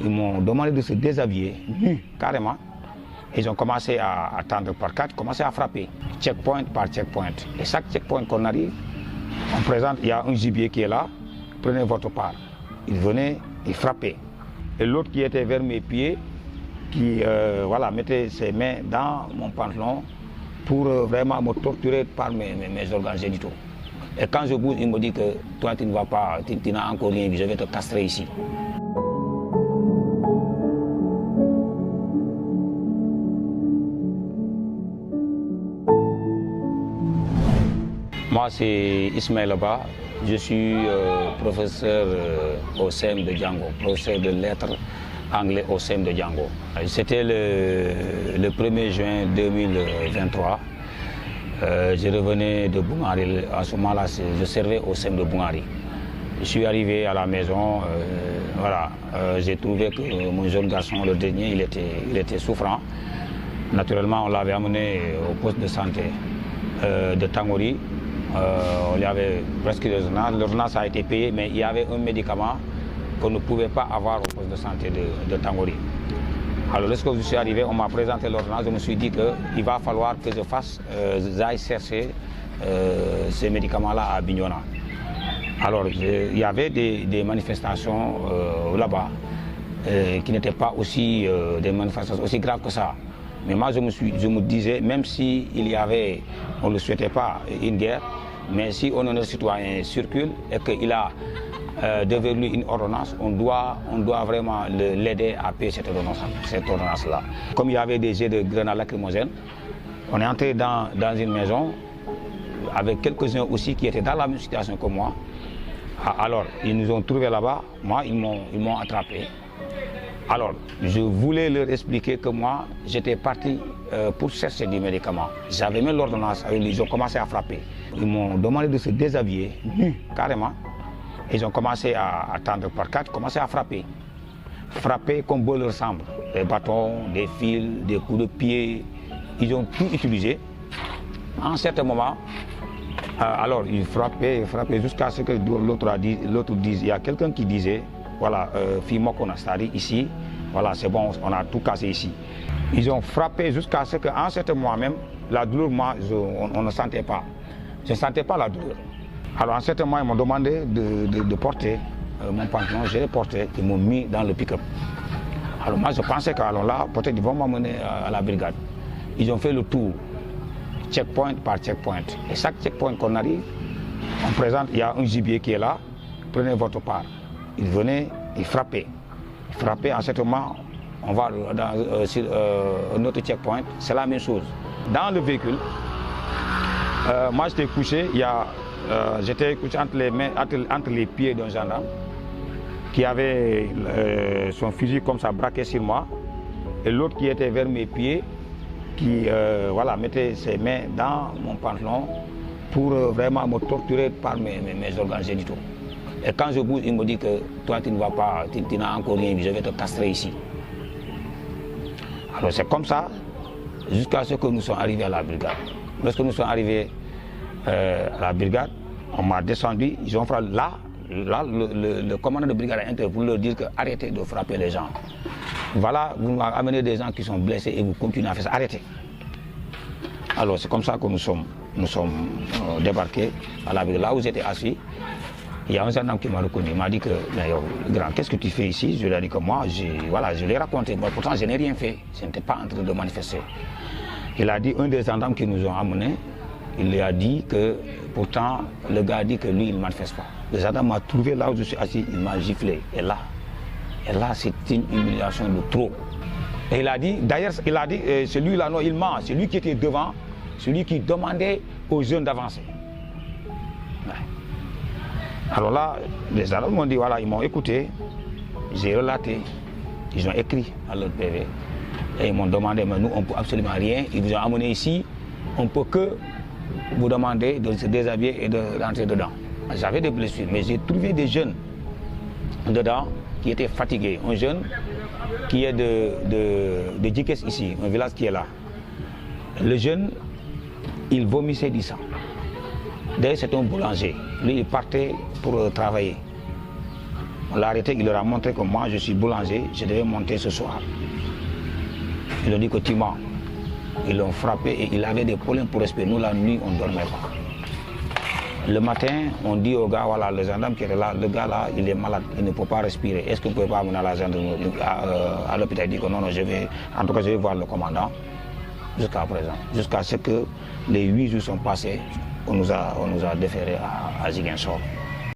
Ils m'ont demandé de se déshabiller, nus, carrément. Ils ont commencé à attendre par quatre, commencé à frapper, checkpoint par checkpoint. Et chaque checkpoint qu'on arrive, on présente, il y a un gibier qui est là, prenez votre part. Ils venaient, ils frappaient. Et l'autre qui était vers mes pieds, qui voilà, mettait ses mains dans mon pantalon pour vraiment me torturer par mes organes génitaux. Et quand je bouge, il me dit que toi tu ne vas pas, tu n'as encore rien vu, je vais te castrer ici. Moi, c'est Ismaël Ba. Je suis professeur au CEM de Django, professeur de lettres anglais au CEM de Django. C'était le 1er juin 2023. Je revenais de Boungari. À ce moment-là, je servais au CEM de Boungari. Je suis arrivé à la maison. Voilà, j'ai trouvé que mon jeune garçon, le dernier, il était souffrant. Naturellement, on l'avait amené au poste de santé de Tangori. Il y avait presque l'ordonnance a été payée, mais il y avait un médicament qu'on ne pouvait pas avoir au poste de santé de Tangori. Alors lorsque je suis arrivé, on m'a présenté l'ordonnance, je me suis dit qu'il va falloir que j'aille chercher ces médicaments-là à Bignona. Alors il y avait des manifestations là-bas qui n'étaient pas aussi des manifestations aussi graves que ça. Mais moi je me disais, même s'il y avait, on ne le souhaitait pas, une guerre, mais si un honnête citoyen circule et qu'il a devant lui une ordonnance, on doit vraiment l'aider à payer cette ordonnance-là. Comme il y avait des jets de grenades lacrymogènes, on est entré dans une maison avec quelques-uns aussi qui étaient dans la même situation que moi. Alors, ils nous ont trouvés là-bas, moi, ils m'ont attrapé. Alors, je voulais leur expliquer que moi, j'étais parti pour chercher des médicaments. J'avais mis l'ordonnance, ils ont commencé à frapper. Ils m'ont demandé de se déshabiller, nus, carrément. Ils ont commencé à attendre par quatre, commencé à frapper. Frapper comme bon leur semble. Des bâtons, des fils, des coups de pied. Ils ont tout utilisé. À un certain moment, alors ils frappaient jusqu'à ce que l'autre dise. Il y a quelqu'un qui disait, voilà, Fimo Konastari, ici, voilà, c'est bon, on a tout cassé ici. Ils ont frappé jusqu'à ce qu'en certain moment même, la douleur, moi, on ne sentait pas. Je ne sentais pas la douleur. Alors en certain moment, ils m'ont demandé de porter mon pantalon, je l'ai porté, ils m'ont mis dans le pick-up. Alors moi, je pensais qu'alors là, peut-être ils vont m'amener à la brigade. Ils ont fait le tour, checkpoint par checkpoint. Et chaque checkpoint qu'on arrive, on présente, il y a un gibier qui est là, prenez votre part. Ils venaient, ils frappaient. Ils frappaient, en certain moment, on va sur un autre checkpoint, c'est la même chose. Dans le véhicule, moi j'étais couché, j'étais couché entre les pieds d'un gendarme qui avait son fusil comme ça braqué sur moi, et l'autre qui était vers mes pieds, qui voilà, mettait ses mains dans mon pantalon pour vraiment me torturer par mes organes génitaux. Et quand je bouge, il me dit que toi tu ne vas pas, tu n'as encore rien vu, je vais te castrer ici. Alors c'est comme ça, jusqu'à ce que nous sommes arrivés à la brigade. Lorsque nous sommes arrivés à la brigade, on m'a descendu, ils ont frappé là, le commandant de brigade a intervenu pour leur dire que arrêtez de frapper les gens. Voilà, vous m'avez amené des gens qui sont blessés et vous continuez à faire ça, arrêtez. Alors c'est comme ça que nous sommes débarqués à la brigade. Là où j'étais assis, il y a un gendarme qui m'a reconnu, il m'a dit que, grand, qu'est-ce que tu fais ici? Je lui ai dit que moi, je l'ai raconté, mais pourtant je n'ai rien fait, je n'étais pas en train de manifester. Il a dit, un des gendarmes qui nous ont amenés, il lui a dit que, pourtant, le gars a dit que lui, il ne manifeste pas. Le gendarme m'a trouvé là où je suis assis, il m'a giflé. Et là, c'est une humiliation de trop. Et il a dit, d'ailleurs, celui-là, non, il ment, celui qui était devant, celui qui demandait aux jeunes d'avancer. Ouais. Alors là, les gendarmes m'ont dit, voilà, ils m'ont écouté, j'ai relaté, ils ont écrit à leur PV. Et ils m'ont demandé, mais nous, on ne peut absolument rien. Ils vous ont amené ici, on ne peut que vous demander de se déshabiller et de rentrer dedans. J'avais des blessures, mais j'ai trouvé des jeunes dedans qui étaient fatigués. Un jeune qui est de Djikes ici, un village qui est là. Le jeune, il vomissait du sang. D'ailleurs, c'est un boulanger. Lui, il partait pour travailler. On l'a arrêté, il leur a montré que moi je suis boulanger, je devais monter ce soir. Ils ont dit que tu mens. Ils l'ont frappé et il avait des problèmes pour respirer. Nous, la nuit, on ne dormait pas. Le matin, on dit au gars, voilà, le gendarme qui était là, le gars là, il est malade, il ne peut pas respirer. Est-ce que vous ne pouvez pas amener à la gendarmerie, à l'hôpital? Il dit que non, je vais, en tout cas, je vais voir le commandant jusqu'à présent. Jusqu'à ce que les 8 jours sont passés, on nous a déférés à Ziguinchor.